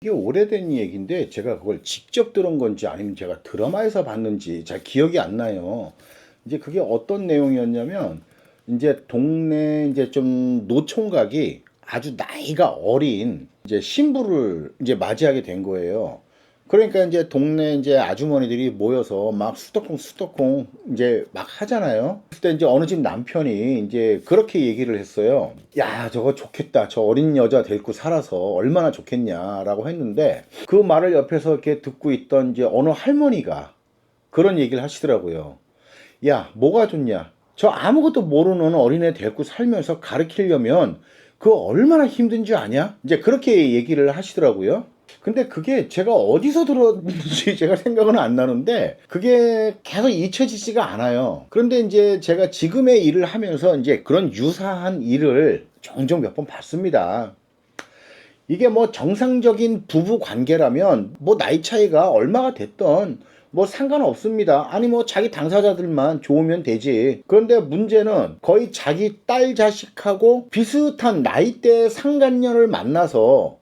이게 오래된 얘기인데 제가 그걸 직접 들은 건지 아니면 제가 드라마에서 봤는지 잘 기억이 안 나요. 이제 그게 어떤 내용이었냐면 이제 동네 이제 좀 노총각이 아주 나이가 어린 이제 신부를 이제 맞이하게 된 거예요. 그러니까 이제 동네 이제 아주머니들이 모여서 막 수덕콩 이제 막 하잖아요. 그때 이제 어느 집 남편이 이제 그렇게 얘기를 했어요. 야, 저거 좋겠다. 저 어린 여자 데리고 살아서 얼마나 좋겠냐라고 했는데 그 말을 옆에서 이렇게 듣고 있던 이제 어느 할머니가 그런 얘기를 하시더라고요. 야, 뭐가 좋냐? 저 아무것도 모르는 어린애 데리고 살면서 가르치려면 그거 얼마나 힘든 줄 아냐? 이제 그렇게 얘기를 하시더라고요. 근데 그게 제가 어디서 들었는지 제가 생각은 안 나는데 그게 계속 잊혀지지가 않아요. 그런데 이제 제가 지금의 일을 하면서 이제 그런 유사한 일을 종종 몇 번 봤습니다. 이게 뭐 정상적인 부부 관계라면 뭐 나이 차이가 얼마가 됐던 뭐 상관없습니다. 아니 뭐 자기 당사자들만 좋으면 되지. 그런데 문제는 거의 자기 딸 자식하고 비슷한 나이대 상간녀를 만나서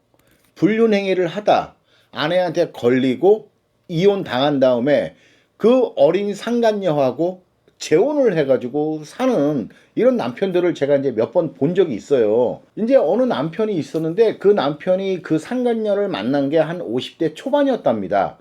불륜행위를 하다 아내한테 걸리고 이혼 당한 다음에 그 어린 상간녀하고 재혼을 해가지고 사는 이런 남편들을 제가 이제 몇 번 본 적이 있어요. 이제 어느 남편이 있었는데 그 남편이 그 상간녀를 만난 게 한 50대 초반이었답니다.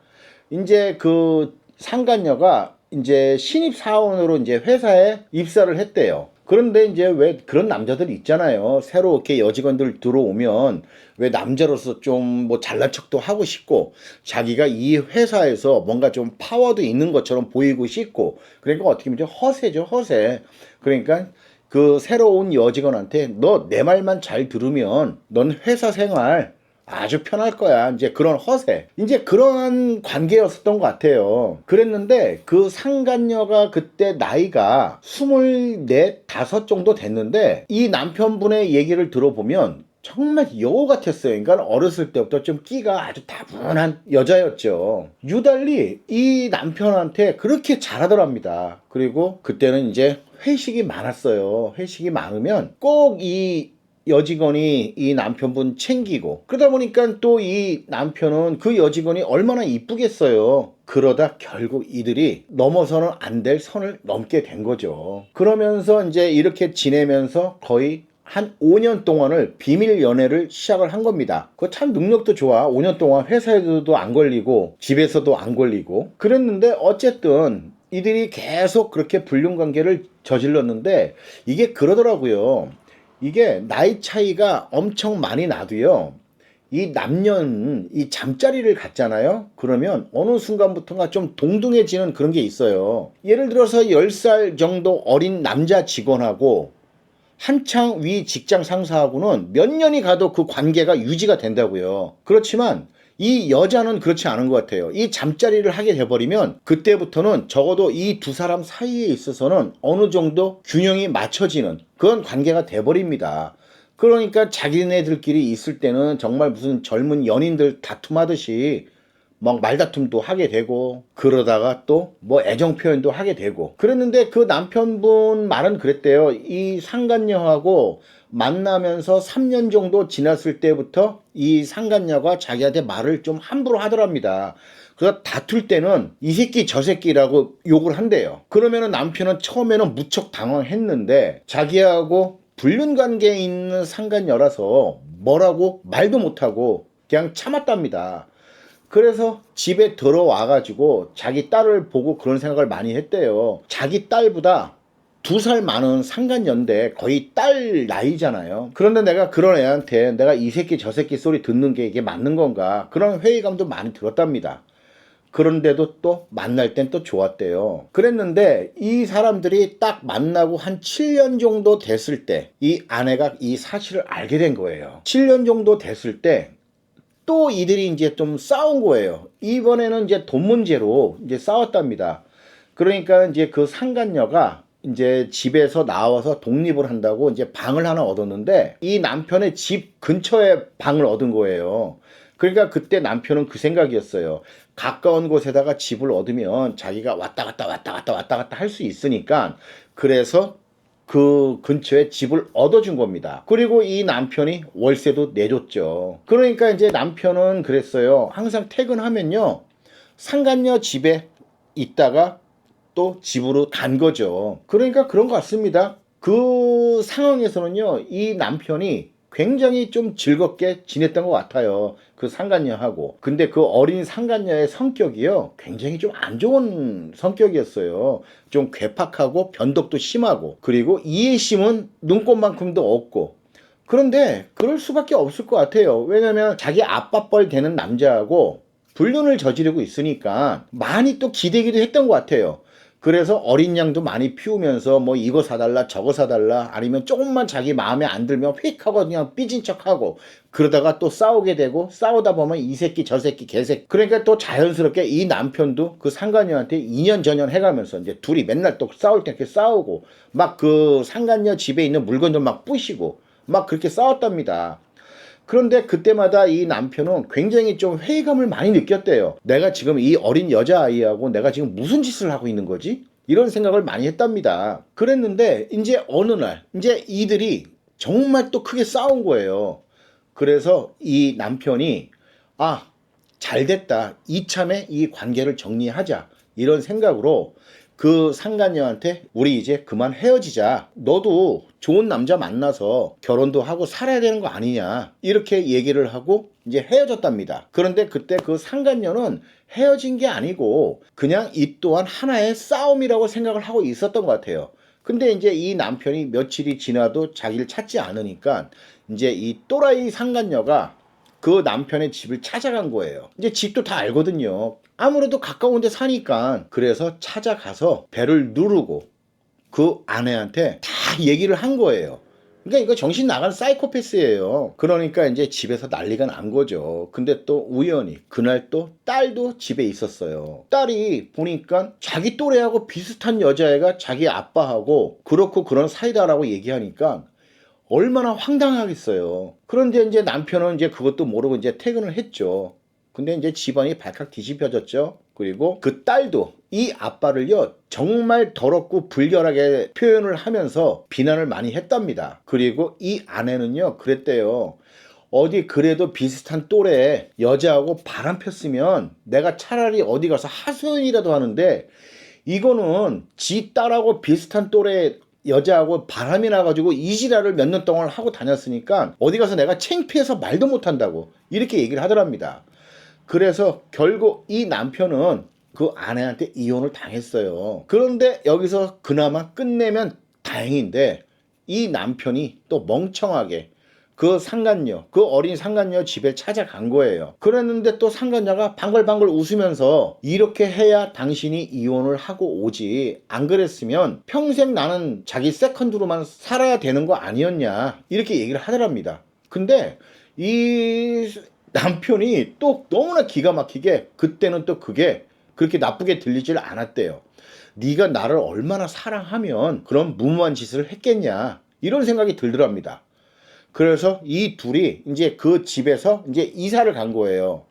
이제 그 상간녀가 이제 신입 사원으로 이제 회사에 입사를 했대요. 그런데 이제 왜 그런 남자들 있잖아요. 새로 이렇게 여직원들 들어오면 왜 남자로서 좀 뭐 잘난 척도 하고 싶고 자기가 이 회사에서 뭔가 좀 파워도 있는 것처럼 보이고 싶고 그러니까 어떻게 보면 허세죠, 허세. 그러니까 그 새로운 여직원한테 너 내 말만 잘 들으면 넌 회사 생활 아주 편할 거야. 이제 그런 허세. 이제 그런 관계였었던 것 같아요. 그랬는데 그 상간녀가 그때 나이가 24, 5 정도 됐는데 이 남편분의 얘기를 들어보면 정말 여우 같았어요. 그러니까 어렸을 때부터 좀 끼가 아주 다분한 여자였죠. 유달리 이 남편한테 그렇게 잘하더랍니다. 그리고 그때는 이제 회식이 많았어요. 회식이 많으면 꼭이 여직원이 이 남편분 챙기고 그러다 보니까 또 이 남편은 그 여직원이 얼마나 이쁘겠어요. 그러다 결국 이들이 넘어서는 안 될 선을 넘게 된 거죠. 그러면서 이제 이렇게 지내면서 거의 한 5년 동안을 비밀 연애를 시작을 한 겁니다. 그거 참 능력도 좋아. 5년 동안 회사에서도 안 걸리고 집에서도 안 걸리고 그랬는데 어쨌든 이들이 계속 그렇게 불륜 관계를 저질렀는데 이게 그러더라고요. 이게 나이 차이가 엄청 많이 나도요. 이 남녀는 이 잠자리를 갖잖아요. 그러면 어느 순간부터가 좀 동등해지는 그런 게 있어요. 예를 들어서 10살 정도 어린 남자 직원하고 한창 위 직장 상사하고는 몇 년이 가도 그 관계가 유지가 된다고요. 그렇지만 이 여자는 그렇지 않은 것 같아요. 이 잠자리를 하게 돼버리면 그때부터는 적어도 이 두 사람 사이에 있어서는 어느 정도 균형이 맞춰지는 그런 관계가 돼버립니다. 그러니까 자기네들끼리 있을 때는 정말 무슨 젊은 연인들 다툼하듯이 막 말다툼도 하게 되고 그러다가 또 뭐 애정 표현도 하게 되고 그랬는데 그 남편분 말은 그랬대요. 이 상간녀하고 만나면서 3년 정도 지났을 때부터 이 상간녀가 자기한테 말을 좀 함부로 하더랍니다. 그래서 다툴 때는 이 새끼 저 새끼라고 욕을 한대요. 그러면은 남편은 처음에는 무척 당황했는데 자기하고 불륜 관계에 있는 상간녀라서 뭐라고 말도 못하고 그냥 참았답니다. 그래서 집에 들어와가지고 자기 딸을 보고 그런 생각을 많이 했대요. 자기 딸보다 2살 많은 상간녀인데 거의 딸 나이잖아요. 그런데 내가 그런 애한테 내가 이 새끼 저 새끼 소리 듣는 게 이게 맞는 건가 그런 회의감도 많이 들었답니다. 그런데도 또 만날 땐 또 좋았대요. 그랬는데 이 사람들이 딱 만나고 한 7년 정도 됐을 때 이 아내가 이 사실을 알게 된 거예요. 7년 정도 됐을 때 또 이들이 이제 좀 싸운 거예요. 이번에는 이제 돈 문제로 이제 싸웠답니다. 그러니까 이제 그 상간녀가 이제 집에서 나와서 독립을 한다고 이제 방을 하나 얻었는데 이 남편의 집 근처에 방을 얻은 거예요. 그러니까 그때 남편은 그 생각이었어요. 가까운 곳에다가 집을 얻으면 자기가 왔다 갔다 할 수 있으니까 그래서 그 근처에 집을 얻어준 겁니다. 그리고 이 남편이 월세도 내줬죠. 그러니까 이제 남편은 그랬어요. 항상 퇴근하면요, 상간녀 집에 있다가 또 집으로 간 거죠. 그러니까 그런 것 같습니다. 그 상황에서는요, 이 남편이 굉장히 좀 즐겁게 지냈던 것 같아요. 그 상간녀하고. 근데 그 어린 상간녀의 성격이요, 굉장히 좀 안 좋은 성격이었어요. 좀 괴팍하고 변덕도 심하고, 그리고 이해심은 눈꽃만큼도 없고. 그런데 그럴 수밖에 없을 것 같아요. 왜냐면 자기 아빠뻘 되는 남자하고 불륜을 저지르고 있으니까 많이 또 기대기도 했던 것 같아요. 그래서 어린 양도 많이 피우면서 뭐 이거 사달라 저거 사달라, 아니면 조금만 자기 마음에 안 들면 휙 하고 그냥 삐진 척하고, 그러다가 또 싸우게 되고, 싸우다 보면 이 새끼 저 새끼 개새끼, 그러니까 또 자연스럽게 이 남편도 그 상간녀한테 이년저년 해가면서 이제 둘이 맨날 또 싸울 때 이렇게 싸우고, 막 그 상간녀 집에 있는 물건들 막 부시고 막 그렇게 싸웠답니다. 그런데 그때마다 이 남편은 굉장히 좀 회의감을 많이 느꼈대요. 내가 지금 이 어린 여자아이하고 내가 지금 무슨 짓을 하고 있는 거지? 이런 생각을 많이 했답니다. 그랬는데 이제 어느 날 이제 이들이 정말 또 크게 싸운 거예요. 그래서 이 남편이, 아, 잘 됐다, 이참에 이 관계를 정리하자, 이런 생각으로 그 상간녀한테 우리 이제 그만 헤어지자, 너도 좋은 남자 만나서 결혼도 하고 살아야 되는 거 아니냐, 이렇게 얘기를 하고 이제 헤어졌답니다. 그런데 그때 그 상간녀는 헤어진 게 아니고 그냥 이 또한 하나의 싸움이라고 생각을 하고 있었던 것 같아요. 근데 이제 이 남편이 며칠이 지나도 자기를 찾지 않으니까 이제 이 또라이 상간녀가 그 남편의 집을 찾아간 거예요. 이제 집도 다 알거든요. 아무래도 가까운 데 사니까. 그래서 찾아가서 배를 누르고 그 아내한테 다 얘기를 한 거예요. 그러니까 이거 정신 나간 사이코패스예요. 그러니까 이제 집에서 난리가 난 거죠. 근데 또 우연히 그날 또 딸도 집에 있었어요. 딸이 보니까 자기 또래하고 비슷한 여자애가 자기 아빠하고 그렇고 그런 사이다라고 얘기하니까 얼마나 황당하겠어요. 그런데 이제 남편은 이제 그것도 모르고 이제 퇴근을 했죠. 근데 이제 집안이 발칵 뒤집혀졌죠. 그리고 그 딸도 이 아빠를요, 정말 더럽고 불결하게 표현을 하면서 비난을 많이 했답니다. 그리고 이 아내는요, 그랬대요. 어디 그래도 비슷한 또래 여자하고 바람 폈으면 내가 차라리 어디 가서 하소연이라도 하는데, 이거는 지 딸하고 비슷한 또래 여자하고 바람이 나가지고 이 지랄을 몇 년 동안 하고 다녔으니까 어디 가서 내가 창피해서 말도 못한다고 이렇게 얘기를 하더랍니다. 그래서 결국 이 남편은 그 아내한테 이혼을 당했어요. 그런데 여기서 그나마 끝내면 다행인데, 이 남편이 또 멍청하게 그 상간녀, 그 어린 상간녀 집에 찾아간 거예요. 그랬는데 또 상간녀가 방글방글 웃으면서 이렇게 해야 당신이 이혼을 하고 오지, 안 그랬으면 평생 나는 자기 세컨드로만 살아야 되는 거 아니었냐, 이렇게 얘기를 하더랍니다. 근데 이 남편이 또 너무나 기가 막히게 그때는 또 그게 그렇게 나쁘게 들리질 않았대요. 네가 나를 얼마나 사랑하면 그런 무모한 짓을 했겠냐, 이런 생각이 들더랍니다. 그래서 이 둘이 이제 그 집에서 이제 이사를 간 거예요.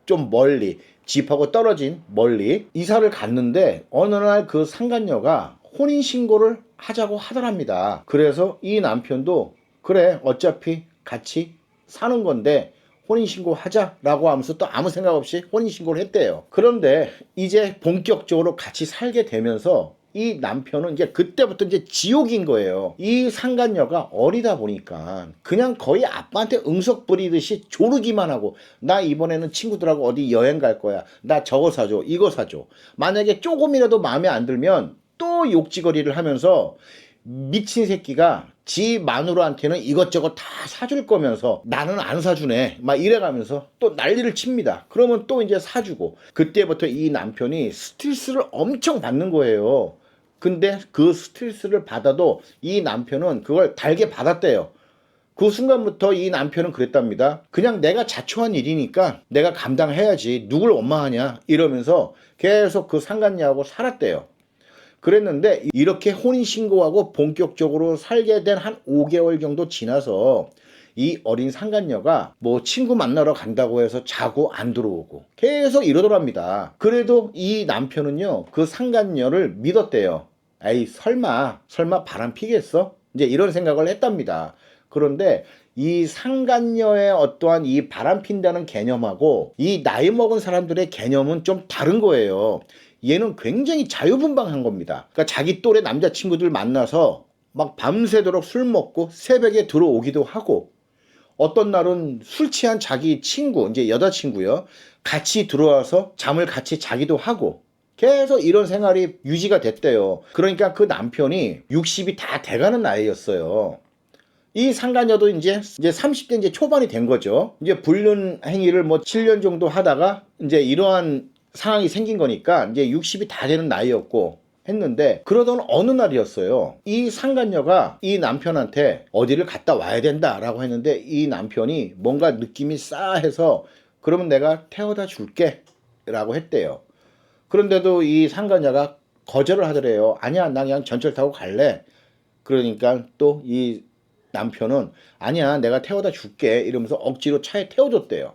좀 멀리, 집하고 떨어진 멀리 이사를 갔는데, 어느 날 그 상간녀가 혼인신고를 하자고 하더랍니다. 그래서 이 남편도 그래, 어차피 같이 사는 건데 혼인신고 하자라고 하면서 또 아무 생각 없이 혼인신고를 했대요. 그런데 이제 본격적으로 같이 살게 되면서 이 남편은 이제 그때부터 이제 지옥인 거예요. 이 상간녀가 어리다 보니까 그냥 거의 아빠한테 응석 부리듯이 조르기만 하고, 나 이번에는 친구들하고 어디 여행 갈 거야, 나 저거 사줘 이거 사줘, 만약에 조금이라도 마음에 안 들면 또 욕지거리를 하면서 미친 새끼가 지 마누라한테는 이것저것 다 사줄 거면서 나는 안 사주네 막 이래가면서 또 난리를 칩니다. 그러면 또 이제 사주고, 그때부터 이 남편이 스트레스를 엄청 받는 거예요. 근데 그 스트레스를 받아도 이 남편은 그걸 달게 받았대요. 그 순간부터 이 남편은 그랬답니다. 그냥 내가 자초한 일이니까 내가 감당해야지, 누굴 원망하냐, 이러면서 계속 그 상간녀하고 살았대요. 그랬는데 이렇게 혼인신고하고 본격적으로 살게 된 한 5개월 정도 지나서 이 어린 상간녀가 뭐 친구 만나러 간다고 해서 자고 안 들어오고 계속 이러더랍니다. 그래도 이 남편은요, 그 상간녀를 믿었대요. 에이 설마 바람 피겠어? 이제 이런 생각을 했답니다. 그런데 이 상간녀의 어떠한 이 바람 핀다는 개념하고 이 나이 먹은 사람들의 개념은 좀 다른 거예요. 얘는 굉장히 자유분방한 겁니다. 그러니까 자기 또래 남자친구들 만나서 막 밤새도록 술 먹고 새벽에 들어오기도 하고, 어떤 날은 술 취한 자기 친구, 이제 여자친구요, 같이 들어와서 잠을 같이 자기도 하고, 계속 이런 생활이 유지가 됐대요. 그러니까 그 남편이 60이 다 돼가는 나이였어요. 이 상간녀도 이제 30대 이제 초반이 된 거죠. 이제 불륜 행위를 뭐 7년 정도 하다가 이제 이러한 상황이 생긴 거니까 이제 60이 다 되는 나이였고 했는데, 그러던 어느 날이었어요. 이 상간녀가 이 남편한테 어디를 갔다 와야 된다라고 했는데, 이 남편이 뭔가 느낌이 싸해서 그러면 내가 태워다 줄게 라고 했대요. 그런데도 이 상간녀가 거절을 하더래요. 아니야, 나 그냥 전철 타고 갈래. 그러니까 또 이 남편은 아니야, 내가 태워다 줄게 이러면서 억지로 차에 태워줬대요.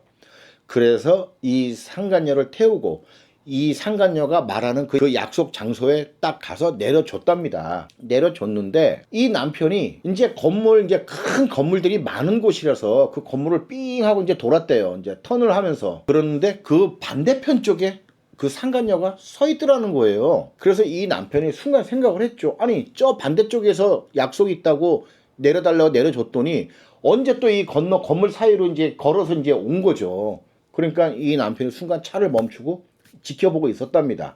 그래서 이 상간녀를 태우고 이 상간녀가 말하는 그 약속 장소에 딱 가서 내려줬답니다. 내려줬는데 이 남편이 이제 이제 큰 건물들이 많은 곳이라서 그 건물을 삥 하고 이제 돌았대요. 이제 턴을 하면서. 그런데 그 반대편 쪽에 그 상간녀가 서 있더라는 거예요. 그래서 이 남편이 순간 생각을 했죠. 아니, 저 반대쪽에서 약속이 있다고 내려달라고 내려줬더니 언제 또 이 건물 사이로 이제 걸어서 이제 온 거죠. 그러니까 이 남편이 순간 차를 멈추고 지켜보고 있었답니다.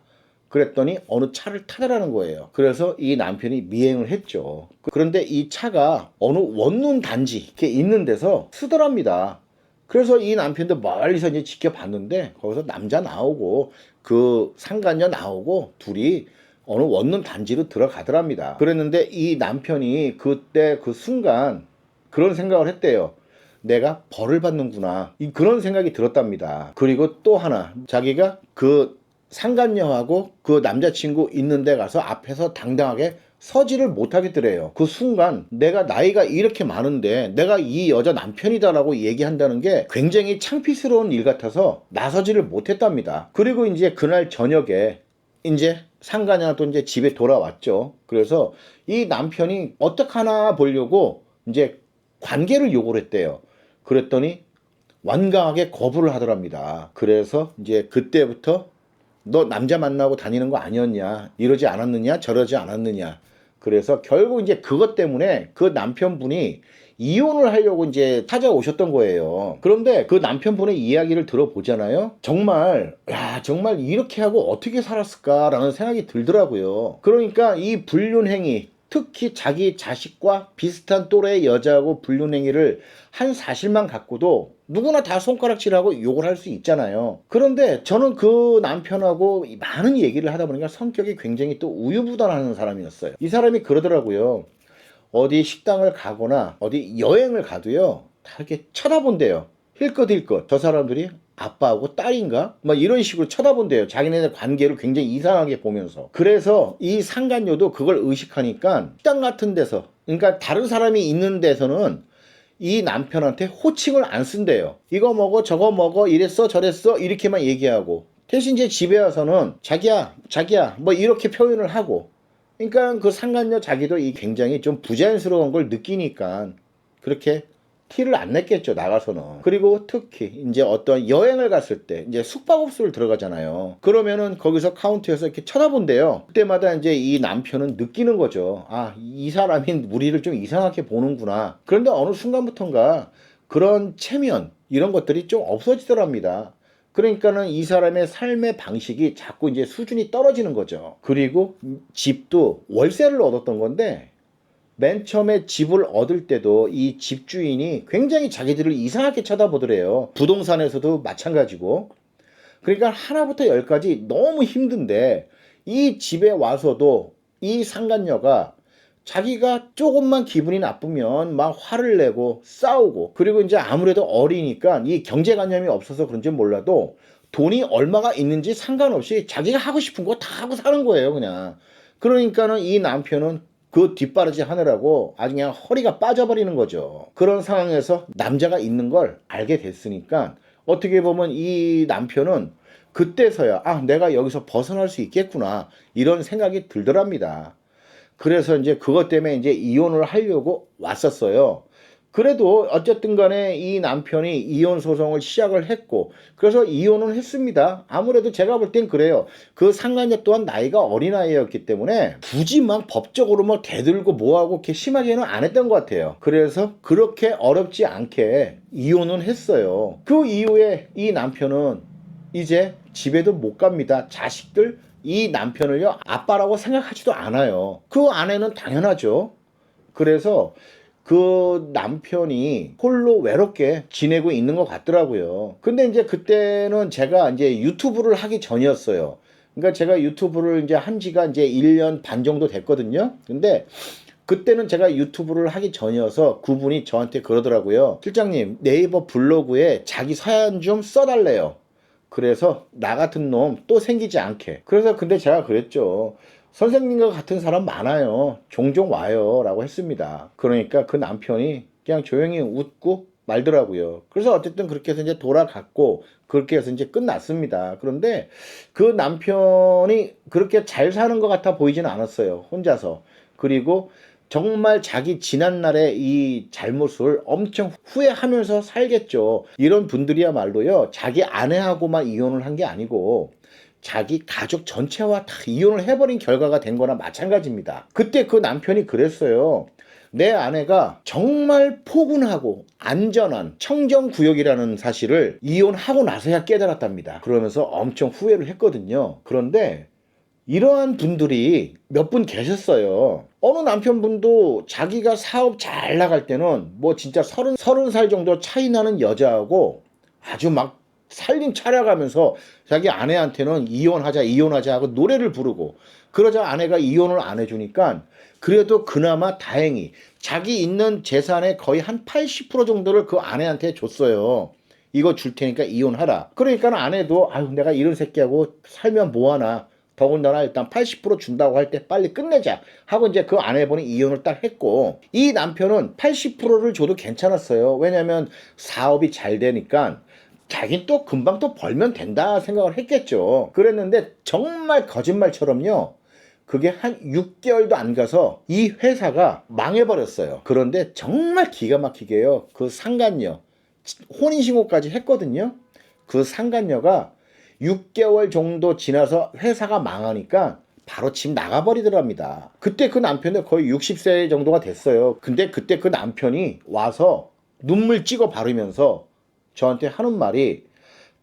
그랬더니 어느 차를 타더라는 거예요. 그래서 이 남편이 미행을 했죠. 그런데 이 차가 어느 원룸 단지 이렇게 있는 데서 쓰더랍니다. 그래서 이 남편도 멀리서 이제 지켜봤는데 거기서 남자 나오고 그 상간녀 나오고 둘이 어느 원룸 단지로 들어가더랍니다. 그랬는데 이 남편이 그때 그 순간 그런 생각을 했대요. 내가 벌을 받는구나. 그런 생각이 들었답니다. 그리고 또 하나, 자기가 그 상간녀하고 그 남자친구 있는 데 가서 앞에서 당당하게 서지를 못하겠더래요. 그 순간 내가 나이가 이렇게 많은데 내가 이 여자 남편이다라고 얘기한다는 게 굉장히 창피스러운 일 같아서 나서지를 못했답니다. 그리고 이제 그날 저녁에 이제 상간녀도 이제 집에 돌아왔죠. 그래서 이 남편이 어떡하나 보려고 이제 관계를 요구를 했대요. 그랬더니 완강하게 거부를 하더랍니다. 그래서 이제 그때부터 너 남자 만나고 다니는 거 아니었냐, 이러지 않았느냐, 저러지 않았느냐. 그래서 결국 이제 그것 때문에 그 남편분이 이혼을 하려고 이제 찾아오셨던 거예요. 그런데 그 남편분의 이야기를 들어보잖아요. 정말 이렇게 하고 어떻게 살았을까라는 생각이 들더라고요. 그러니까 이 불륜행위, 특히 자기 자식과 비슷한 또래의 여자하고 불륜행위를 한 사실만 갖고도 누구나 다 손가락질하고 욕을 할 수 있잖아요. 그런데 저는 그 남편하고 많은 얘기를 하다 보니까 성격이 굉장히 또 우유부단한 사람이었어요. 이 사람이 그러더라고요. 어디 식당을 가거나 어디 여행을 가도요, 다 이렇게 쳐다본대요. 힐끗힐끗. 저 사람들이 아빠하고 딸인가? 막 이런 식으로 쳐다본대요. 자기네들 관계를 굉장히 이상하게 보면서. 그래서 이 상간녀도 그걸 의식하니까 식당 같은 데서, 그러니까 다른 사람이 있는 데서는 이 남편한테 호칭을 안 쓴대요. 이거 먹어 저거 먹어 이랬어 저랬어 이렇게만 얘기하고, 대신 이제 집에 와서는 자기야 뭐 이렇게 표현을 하고. 그러니까 그 상간녀 자기도 이 굉장히 좀 부자연스러운 걸 느끼니까 그렇게 티를 안 냈겠죠, 나가서는. 그리고 특히 이제 어떤 여행을 갔을 때 이제 숙박업소를 들어가잖아요. 그러면은 거기서 카운터에서 이렇게 쳐다본대요. 그때마다 이제 이 남편은 느끼는 거죠. 아, 이 사람이 우리를 좀 이상하게 보는구나. 그런데 어느 순간부턴가 그런 체면 이런 것들이 좀 없어지더랍니다. 그러니까는 이 사람의 삶의 방식이 자꾸 이제 수준이 떨어지는 거죠. 그리고 집도 월세를 얻었던 건데 맨 처음에 집을 얻을 때도 이 집주인이 굉장히 자기들을 이상하게 쳐다보더래요. 부동산에서도 마찬가지고. 그러니까 하나부터 열까지 너무 힘든데 이 집에 와서도 이 상간녀가 자기가 조금만 기분이 나쁘면 막 화를 내고 싸우고, 그리고 이제 아무래도 어리니까 이 경제관념이 없어서 그런지 몰라도 돈이 얼마가 있는지 상관없이 자기가 하고 싶은 거 다 하고 사는 거예요, 그냥. 그러니까는 이 남편은 그 뒷바라지 하느라고 아주 그냥 허리가 빠져버리는 거죠. 그런 상황에서 남자가 있는 걸 알게 됐으니까 어떻게 보면 이 남편은 그때서야 아, 내가 여기서 벗어날 수 있겠구나 이런 생각이 들더랍니다. 그래서 이제 그것 때문에 이제 이혼을 하려고 왔었어요. 그래도 어쨌든 간에 이 남편이 이혼 소송을 시작을 했고, 그래서 이혼은 했습니다. 아무래도 제가 볼 땐 그래요. 그 상간녀 또한 나이가 어린아이였기 때문에 굳이 막 법적으로 뭐 대들고 뭐하고 이렇게 심하게는 안 했던 것 같아요. 그래서 그렇게 어렵지 않게 이혼은 했어요. 그 이후에 이 남편은 이제 집에도 못 갑니다. 자식들 이 남편을요 아빠라고 생각하지도 않아요. 그 아내는 당연하죠. 그래서 그 남편이 홀로 외롭게 지내고 있는 것 같더라고요. 근데 이제 그때는 제가 이제 유튜브를 하기 전이었어요. 그러니까 제가 유튜브를 이제 한 지가 이제 1년 반 정도 됐거든요. 근데 그때는 제가 유튜브를 하기 전이어서 그분이 저한테 그러더라고요. 실장님, 네이버 블로그에 자기 사연 좀 써달래요. 그래서 나 같은 놈 또 생기지 않게. 그래서 근데 제가 그랬죠. 선생님과 같은 사람 많아요. 종종 와요. 라고 했습니다. 그러니까 그 남편이 그냥 조용히 웃고 말더라고요. 그래서 어쨌든 그렇게 해서 이제 돌아갔고, 그렇게 해서 이제 끝났습니다. 그런데 그 남편이 그렇게 잘 사는 것 같아 보이지는 않았어요. 혼자서. 그리고 정말 자기 지난날의 이 잘못을 엄청 후회하면서 살겠죠. 이런 분들이야말로요, 자기 아내하고만 이혼을 한 게 아니고 자기 가족 전체와 다 이혼을 해버린 결과가 된 거나 마찬가지입니다. 그때 그 남편이 그랬어요. 내 아내가 정말 포근하고 안전한 청정구역이라는 사실을 이혼하고 나서야 깨달았답니다. 그러면서 엄청 후회를 했거든요. 그런데 이러한 분들이 몇 분 계셨어요. 어느 남편분도 자기가 사업 잘 나갈 때는 뭐 진짜 서른 살 정도 차이 나는 여자하고 아주 막 살림 차려가면서 자기 아내한테는 이혼하자 하고 노래를 부르고, 그러자 아내가 이혼을 안 해주니까 그래도 그나마 다행히 자기 있는 재산의 거의 한 80% 정도를 그 아내한테 줬어요. 이거 줄 테니까 이혼하라. 그러니까 아내도 아유 내가 이런 새끼하고 살면 뭐하나, 더군다나 일단 80% 준다고 할 때 빨리 끝내자 하고 이제 그 아내분이 이혼을 딱 했고, 이 남편은 80%를 줘도 괜찮았어요. 왜냐면 사업이 잘 되니까 자긴 또 금방 또 벌면 된다 생각을 했겠죠. 그랬는데 정말 거짓말처럼요, 그게 한 6개월도 안 가서 이 회사가 망해버렸어요. 그런데 정말 기가 막히게요, 그 상간녀 혼인신고까지 했거든요. 그 상간녀가 6개월 정도 지나서 회사가 망하니까 바로 집 나가버리더랍니다. 그때 그 남편은 거의 60세 정도가 됐어요. 근데 그때 그 남편이 와서 눈물 찍어 바르면서 저한테 하는 말이,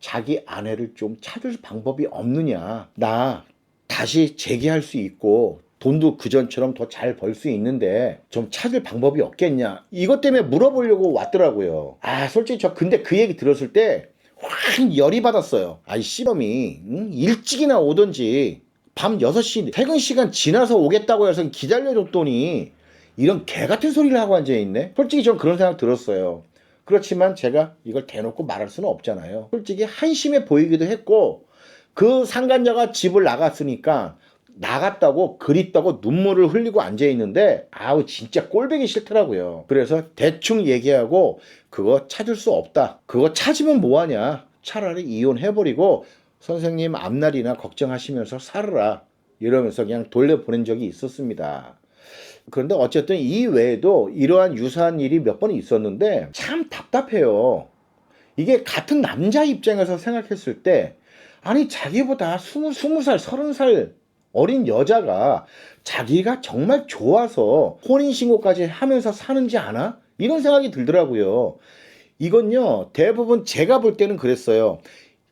자기 아내를 좀 찾을 방법이 없느냐. 나 다시 재기할 수 있고 돈도 그전처럼 더 잘 벌 수 있는데 좀 찾을 방법이 없겠냐. 이것 때문에 물어보려고 왔더라고요. 아 솔직히 저 근데 그 얘기 들었을 때 확 열이 받았어요. 아이 씨발놈이 일찍이나 오던지 밤 6시 퇴근 시간 지나서 오겠다고 해서 기다려줬더니 이런 개같은 소리를 하고 앉아있네. 솔직히 전 그런 생각 들었어요. 그렇지만 제가 이걸 대놓고 말할 수는 없잖아요. 솔직히 한심해 보이기도 했고, 그 상간녀가 집을 나갔으니까 나갔다고 그립다고 눈물을 흘리고 앉아있는데 아우 진짜 꼴보기 싫더라고요. 그래서 대충 얘기하고 그거 찾을 수 없다, 그거 찾으면 뭐하냐, 차라리 이혼해버리고 선생님 앞날이나 걱정하시면서 살아라 이러면서 그냥 돌려보낸 적이 있었습니다. 그런데 어쨌든 이 외에도 이러한 유사한 일이 몇 번 있었는데 참 답답해요. 이게 같은 남자 입장에서 생각했을 때, 아니 자기보다 20살 30살 어린 여자가 자기가 정말 좋아서 혼인신고까지 하면서 사는지 아나? 이런 생각이 들더라고요. 이건요 대부분 제가 볼 때는 그랬어요.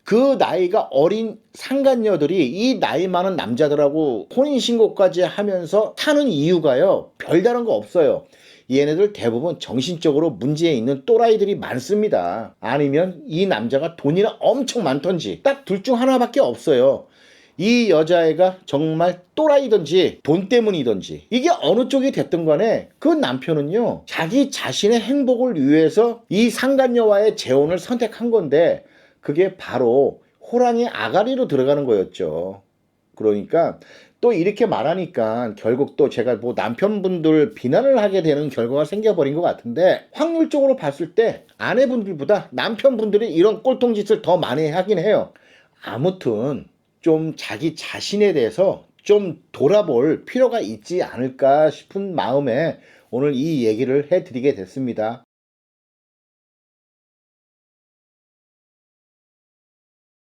그 나이가 어린 상간녀들이 이 나이 많은 남자들하고 혼인신고까지 하면서 사는 이유가요 별다른 거 없어요. 얘네들 대부분 정신적으로 문제 있는 또라이들이 많습니다. 아니면 이 남자가 돈이나 엄청 많던지, 딱 둘 중 하나밖에 없어요. 이 여자애가 정말 또라이든지 돈 때문이든지, 이게 어느 쪽이 됐든 간에 그 남편은요 자기 자신의 행복을 위해서 이 상간녀와의 재혼을 선택한 건데 그게 바로 호랑이 아가리로 들어가는 거였죠. 그러니까 또 이렇게 말하니까 결국 또 제가 뭐 남편분들 비난을 하게 되는 결과가 생겨버린 것 같은데, 확률적으로 봤을 때 아내분들보다 남편분들이 이런 꼴통짓을 더 많이 하긴 해요. 아무튼 좀 자기 자신에 대해서 좀 돌아볼 필요가 있지 않을까 싶은 마음에 오늘 이 얘기를 해드리게 됐습니다.